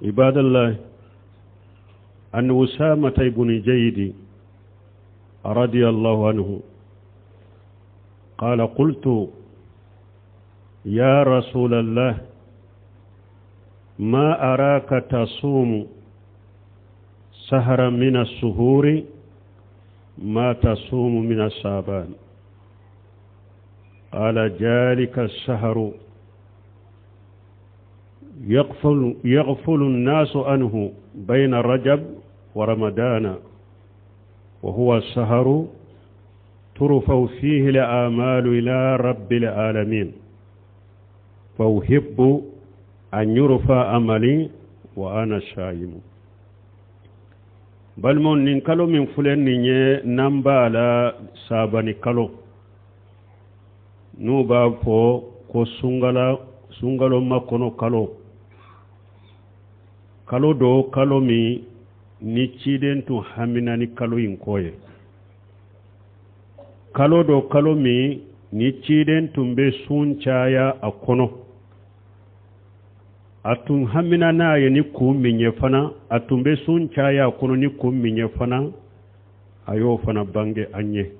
عباد الله أن أسامة بن زيد رضي الله عنه قال قلت يا رسول الله ما أراك تصوم سهرا من السهور ما تصوم من الشعبان قال ذلك الشهر يغفل الناس عنه بين رجب ورمضان وهو الشهر ترفع فيه الآمال إلى رب العالمين فأحب أن يرفع أملي وأنا شايم بل من نكالو من فلن نمبا على سابني كالو نوبا فو كو سنغالو مكونو كالو دو كالو مي نيشيدن تو حميناني كالو ينكوي كالو دو كالو مي نيشيدن تنبي سونچايا أكونو atun hamina na ya ni ku minye fana atumbe sun caya kuno ni ku minye fana ayo fana bange anye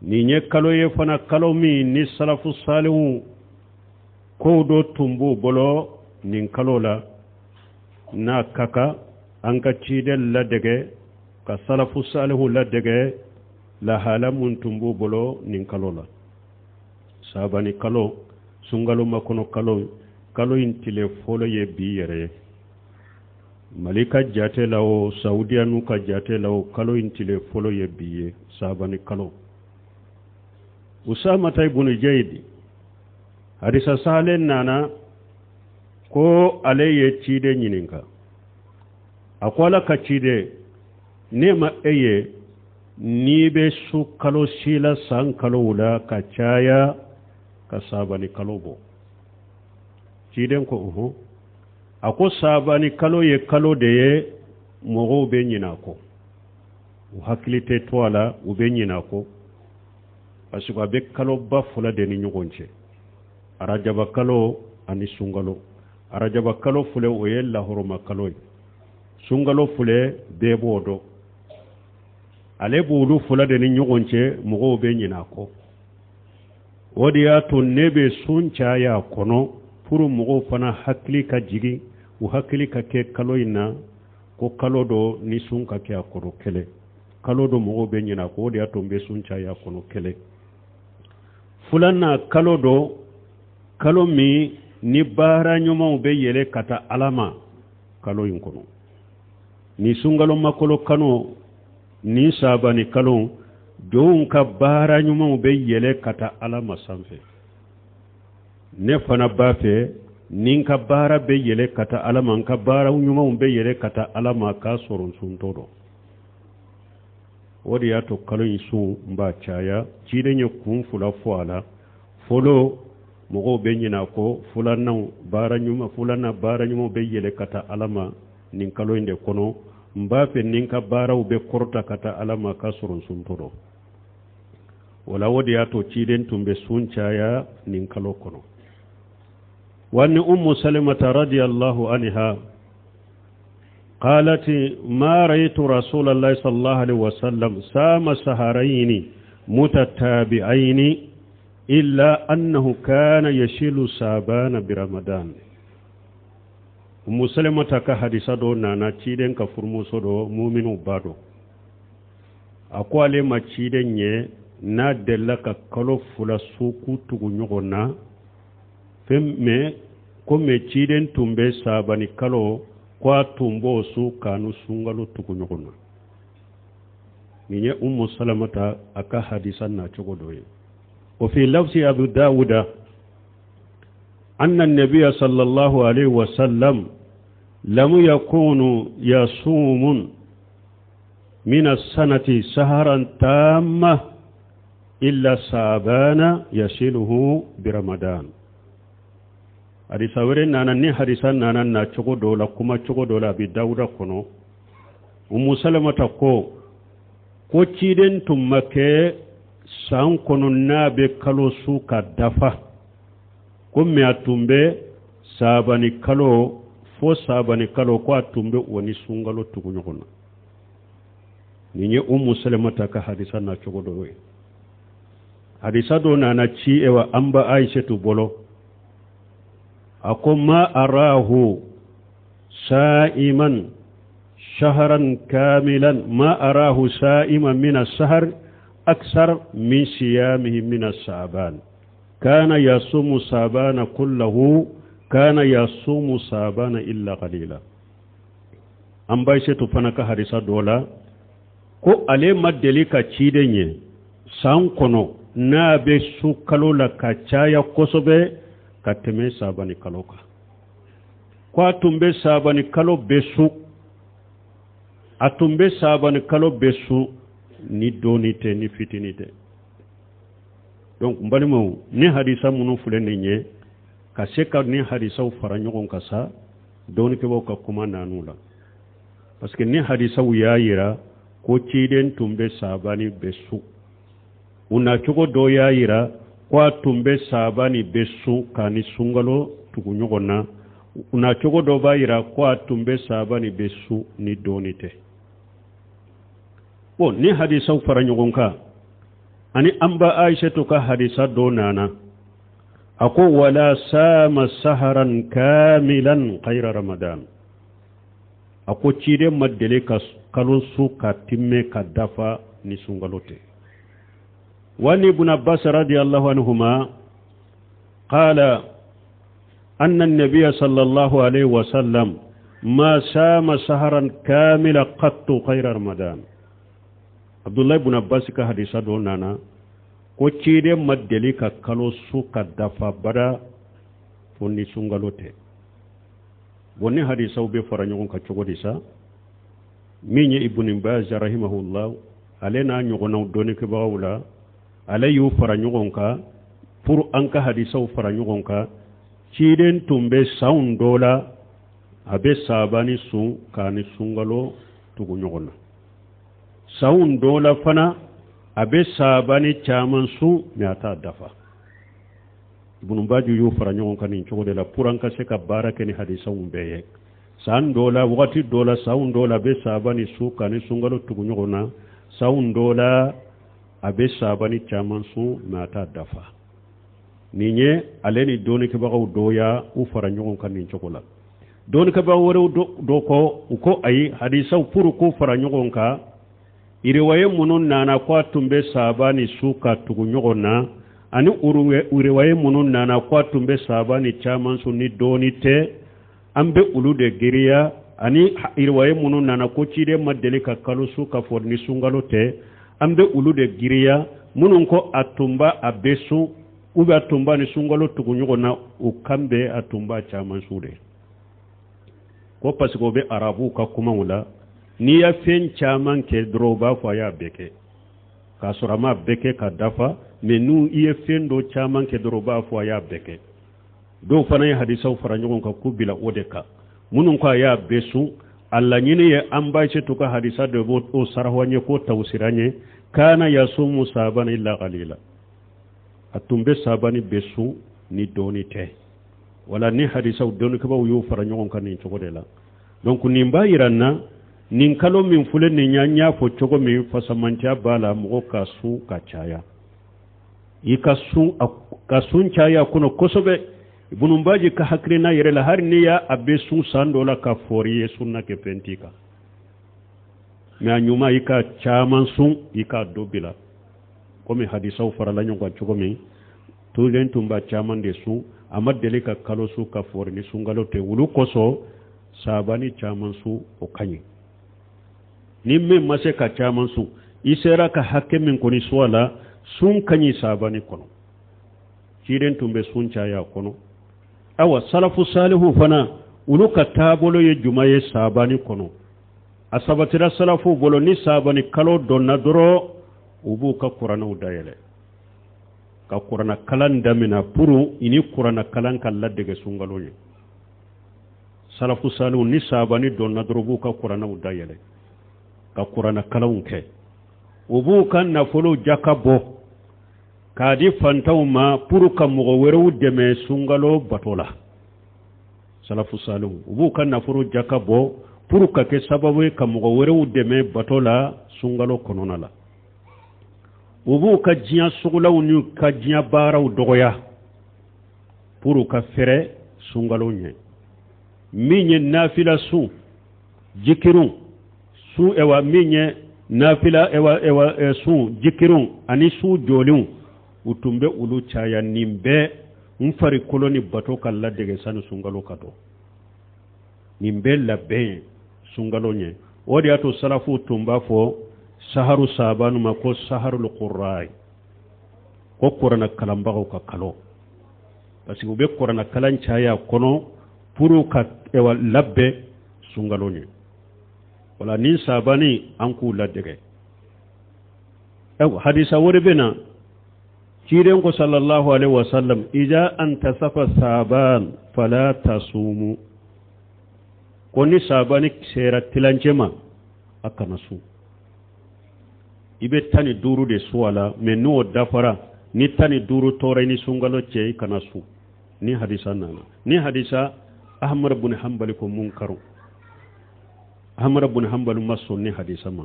ni nye kalo ye fana kalo mi ni salafu salihu ko do tumbu bolo nin kalo la na kaka an ka cidel la dege ka salafu salihu la dege la halamun tumbu bolo nin kalo la sabani kalo sungalo makono kalo intile folo ye bi yere malika jate lawo saudiya nuka jate lawo kalo intile folo ye biye sabani kalo Usama ibn Zaid hadisa salen nana ko ale ye cide nyininka akwala ka cide nema eye ni be su kalo sila san kalo wula ka caya ka sabani kalo bo ciden ko uhu ako sabani kalo ye kalo de ye mogo be nyina ko hakilite toala ube nyina ko asuba be kalo ba fula de ni nyugonche arajaba kalo ani sungalo arajaba kalo fule o ye lahoroma kalo sungalo fule be bodo ale bulu fula de ni nyugonche mogo be nyina ko wodi ya to nebe suncha ya kono puru mogo fana hakili ka jigi u hakili ka ke kalo ina ko kalo do ni sun ka ke akoro kele kalo do mogo be nyina ko wodi ya to be suncha ya kono kele fulana kalo do kalo mi ni bara nyoma be yele kata alama kalo yin kono ni sungalo makolo kano ni sabani kalo don ka bara nyuma be yele kata alama sanfe ne fana bafe nin ka bara be yele kata alama ka bara nyuma be yele kata alama ka soron sun todo wodi ya to kalo yisu mba chaya cide nye kun fula fuala folo mogo be nyina ko fulana bara nyuma be yele kata alama nin kalo inde kono mbafe nin ka bara ube korta kata alama ka soron sun todo wala wodi ya to ciden tumbe sun chaya nin kalo kono وأن أم سلمة رضي الله عنها قالت ما رأيت رسول الله صلى الله عليه وسلم سام سهرين متتابعين إلا أنه كان يشيل سابان برمضان أم سلمة كحديثة نانا تشيدن كفرموسو دو مؤمن بادو أقوال ما تشيدن na delaka kalo fula suku tugu nyogona femme kome ciden tumbe sabani kalo kwa tumbo su kanu sungalo tugu nyogona minye ummu salamata aka hadisan na chogodoye وفي لفظ أبو داود أن النبي صلى الله عليه وسلم لم يكون يصوم من السنة سهرا تامة إلا سابان يشيله برمضان حديثاورين نانني حديثان ناننا چوغو دولا كما چوغو دولا بي داودا كونو ام سلمة ko ciden tummake san kono nabe kalo suka dafa ko me atumbe sabani kalo fo sabani kalo ko tumbe woni sungalo tugunyogona ni salamata ka hadisa na cogodo we hadisa do na ci ewa amba aishatu bolo akoma arahu sa'iman shahran kamilan ma arahu sa'iman min as-sahr aksar min siyamihi min as-saban kana yasumu sabana kullahu kana yasumu sabana illa qalila amba aishatu fanaka hadisa dola ko ale maddeli ka cidenye san kono na be su kalo la ka caya kosobe ka teme sabani kalo ka ko tumbe sabani kalo besu atumbe sabani kalo besu ni donite ni fitinite donc mbalimo ni hadisa munu fulene nye ka seka ni hadisa fara nyogon kasa doni ke boka kuma nanula parce que ni hadisa ya yira ko ciden tumbe sabani besu una cogo do ya yira ko tumbe sabani besu kani sungalo tugunyogona una cogo do ba yira ko tumbe sabani besu ni donite bon ni hadisa faranyogonka ani amba aisha to ka hadisa do nana ako wala sama saharan kamilan khayra ramadan ako cide maddele ka kalon su ka timme ka dafa ni sungalote wani ibn abbas radiyallahu anhuma qala anna an-nabiy sallallahu alayhi wa sallam ma sama saharan kamila qattu khayra ramadan abdullah ibn abbas ka hadisa do nana ko cide maddele ka kalon su ka dafa bada fonni sungalote woni hadisa be faranyon ka cogodisa minye ibn baz rahimahullah alena nyogona doni ke bawula alayu faranyon ka pour anka hadisa faranyon ka ciden tumbe sound dola abe sabani su kani sungalo tugu nyogona sound dola fana abe sabani chaman su nyata dafa ibn baju yu faranyon kan in chogode la pour anka se ka barake ni hadisa umbeye san dola wakati dola sound dola be sabani su kani sungalo tugu nyogona sound dola abe sabani chaman su nyata dafa ninye aleni doni ke bagaw doya u faranyon kan in chogola doni ke bagaw do ko uko ay hadisa pour ko faranyon ka iriwaye munun nana kwa tumbe sabani su ka tugu nyogona ani uriwaye munun nana kwa tumbe sabani chaman su ni doni te ambe ulude giriya ani iriwaye munun nana ko chide madelika kalusu ka forni sungalo te ambe ulude giriya munun ko atumba abesu ube atumba ni sungalo tugunyogona ukambe atumba chaman sude ko pasiko be arabu ka kuma wula ni ya fen chaman ke droba fa ya beke ka surama beke ka dafa menu iya fen do chaman ke droba fa ya beke do fana ya hadisa faranyon ka kubila odeka munun ka ya besu alla nyine ya ambache to ka hadisa de bo o sarhwanye ko tawsiranye kana yasumu sabana illa qalila atumbe sabani besu ni doni te wala ni hadisa doni ka ba yu faranyon kan ni chogodela donc ni mbayiranna nin kalo min fule ni nyanya fo chogo mi fasamantia bala mo ka su ka chaya ikasun chaya kuno kosobe bunumbaji ka hakrina yere la har niya abesu sandola ka foriye sunna ke pentika me anyuma ika chaman sun ika dobila komi hadisa farala nyonga chogo mi to len tumba chaman de su amadele ka kalo su ka forni sungalo te wulu koso sabani chaman su o kanyi nimme mase ka chaman su isera ka hakke min koni swala sun kanyi sabani kono ciren tumbe sun chaya kono awa salafu salihu fana uluka tabolo ye jumaye sabani kono asabatira salafu bolo ni sabani kalo donna doro ubu ka qur'ana udayele ka qur'ana kalan damina puru ini qur'ana kalan kalladde ge sungaloye salafu salihu ni sabani donna doro ubu ka qur'ana udayele ka qur'ana kalawunke ubu kan na folo jakabo kadi fantawma puru kam mo werewu deme sungalo batola salafu salihu ubu kan nafuru jaka bo pour ka ke sababu ka mogo werew deme batola sungalo konona la ubu ka jiya sugulaw ni ka jiya baraw dogoya pour ka fere sungalo nye minye nafila su jikirun su ewa minye nafila ewa su jikirun ani su jolun utumbe ulu chaya nimbe mfari koloni bato kala dege sanu sungalo kato nimbe labbe sungalo nye odi ato salafu tumba fo saharu sabanu mako saharul qurrai ko qurana kalambago ka kalo parce que ube qurana kalan chaya kono puru ka ewa labbe sungalo nye wala nin sabani anku ladege hadisa wori bena kiren ko sallallahu alaihi wasallam ija anta safa saban fala tasumu koni sabani sera tilanjema akana su ibe tani duru de suwala men no dafara ni tani duru tore ni sungalo ce kana su ni hadisa nana ni hadisa ahmad ibn hanbal ko munkaru ahmad ibn hanbal maso ni hadisa ma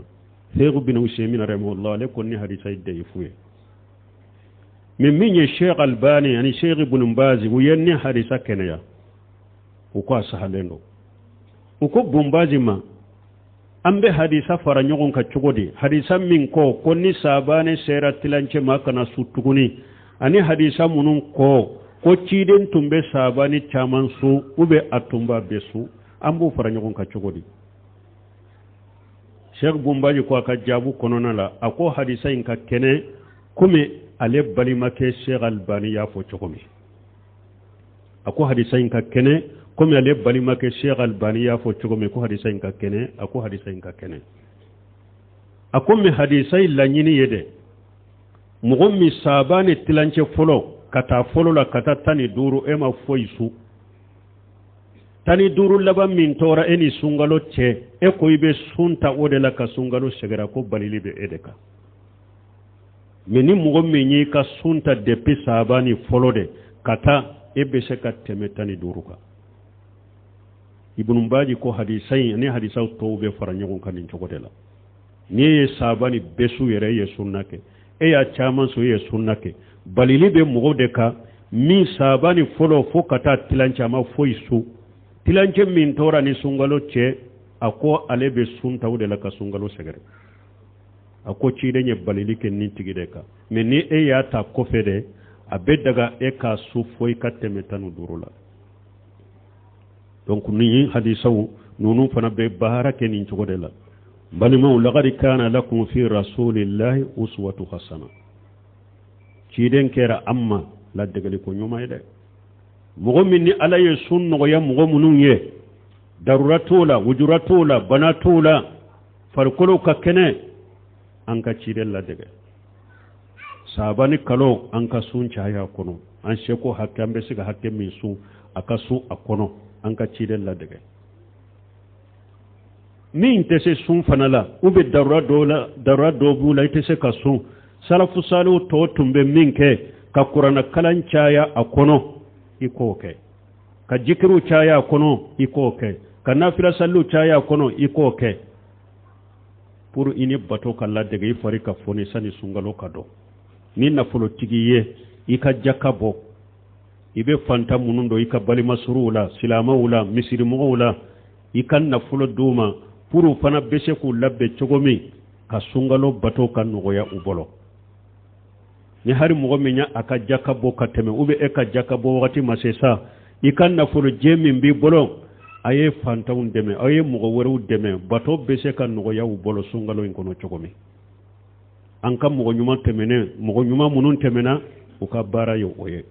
Sheikh bin Usaymin rahimahullah le ko ni hadisa idde fuye min Sheikh Albani yani Sheikh Ibn Baz wuyenni hadisa kenaya uko sahalendo uko bombaji ma ambe hadisa fara nyogon ka cugodi hadisa min ko konni sabane sera tilance makana sutuguni ani hadisa munun ko ciden tumbe sabani chaman su ube atumba besu ambu fara nyogon ka cugodi Sheikh bombaji ko aka jabu konona la ako hadisa in ka kene kume ale balima ke Sheikh Albani ya fo chokomi ako hadisa in ka kene comme ale balima ke Sheikh Albani ya fo chokomi ko hadisa in ka kene ako hadisa in ka kene ako mi hadisa illa nyini yede mugommi sabane tilance folo kata folo la kata tani duru ema foisu tani duru laba min tora eni sungalo che e ko ibe sunta ode la ka sungalo segera ko balili be edeka meni mogo menyi ka sunta depuis sabani folode kata ebe se ka temetani duruka ibn Mbaji ko hadisai ni hadisau tobe faranyogon kan chogodela ni sabani besu yere ye sunnake e ya chaman so ye sunnake balili be mogo de ka mi sabani folo fo kata tilancha ma foisu tilanche min tora ni sungalo che ako alebe sunta udela ka sungalo segere ako cide nye balili ke nintigide ka mais ni e ya ta kofede abe daga e ka su foy ka temetanu durula donc ni hadisawu nunu fana be bahara ke nin cogode la balima laqad kana lakum fi rasulillahi uswatu hasana ciden kera amma la degali ko nyuma ide mogo minni ala ye sunno ya mogo munun ye daruratula wujuratula banatula farkolo ka kene an ka ciden la dege sabani kalo an ka sun caya kono an sheko hakke an be siga hakke min su aka su akono an ka ciden la dege min tese sun fanala ube darura do bula tese ka sun salafu salu to tumbe minke ka qur'ana kalan caya akono iko ke ka jikiru caya akono iko ke ka nafila sallu caya akono iko ke pour ini bato kala daga ifari ka foni sani sungalo kado ni na fulo tigiye ika jakabo ibe fanta munundo ika bali masrula silama wula misiri wula ika na fulo duma pour fana bese ku labbe chogomi ka sungalo bato kan noya ubolo ni hari mogo minya aka jakabo kateme ube eka jakabo wakati masesa ika na fulo jemi mbi bolo aye fanta undeme aye mogo were udeme bato bese kan noya ubolo sungalo inkono chogomi anka mogo nyuma temene mogo nyuma munun temena uka bara yo oye